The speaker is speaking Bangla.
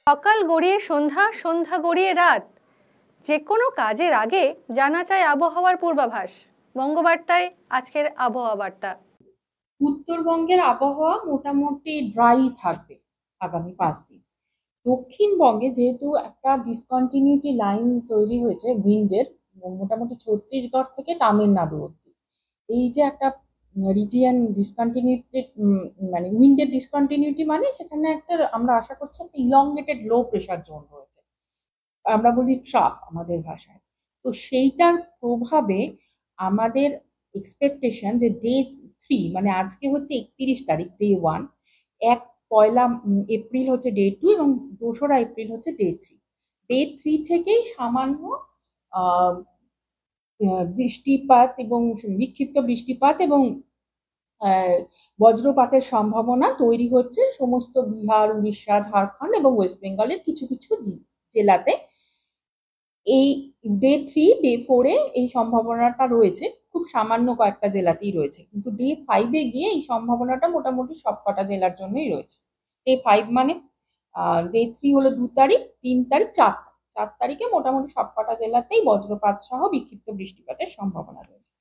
সকাল গড়িয়ে সন্ধ্যা, সন্ধ্যা গড়িয়ে রাত, যে কোনো কাজের আগে জানা চাই আবহাওয়ার পূর্বাভাস। বঙ্গবার্তায় আজকের আবহাওয়া বার্তা। উত্তরবঙ্গের আবহাওয়া মোটামুটি ড্রাই থাকবে আগামী 5 দিন। দক্ষিণবঙ্গে যেহেতু একটা ডিসকন্টিনিউটি লাইন তৈরি হয়েছে উইন্ডের, মোটামুটি ছত্তিশগড় থেকে তামিলনাড়ু অব্দি, এই যে একটা রিজিয়ন ডিসকন্টিনিউটি, মানে উইন্ডের ডিসকন্টিনিউটি, মানে সেখানে একটা আমরা আশা করছি একটা ইলংগেটেড লো প্রেশার জোন রয়েছে, আমরা বলি ট্রাফ আমাদের ভাষায়। তো সেইটার প্রভাবে আমাদের এক্সপেকটেশন যে ডে 3, মানে আজকে হচ্ছে 31 তারিখ, ডে 1, পয়লা এপ্রিল হচ্ছে ডে 2 এবং 2রা এপ্রিল হচ্ছে ডে 3। ডে 3 থেকেই সামান্য আহ, বৃষ্টিপাত এবং বিক্ষিপ্ত বৃষ্টিপাত এবং বজ্রপাতের সম্ভাবনা তৈরি হচ্ছে সমস্ত বিহার, উড়িষ্যা, ঝাড়খণ্ড এবং ওয়েস্ট বেঙ্গলের কিছু কিছু জেলাতে। এই ডে 3, ডে 4-এ এই সম্ভাবনাটা রয়েছে, খুব সামান্য কয়েকটা জেলাতেই রয়েছে, কিন্তু ডে 5-এ গিয়ে এই সম্ভাবনাটা মোটামুটি সবকটা জেলার জন্যই রয়েছে। ডে 5 মানে ডে 3 হলো 2 তারিখ, 3 তারিখ, 4 তারিখ। 4 তারিখে মোটামুটি সবকটা জেলাতেই বজ্রপাত সহ বিক্ষিপ্ত বৃষ্টিপাতের সম্ভাবনা রয়েছে।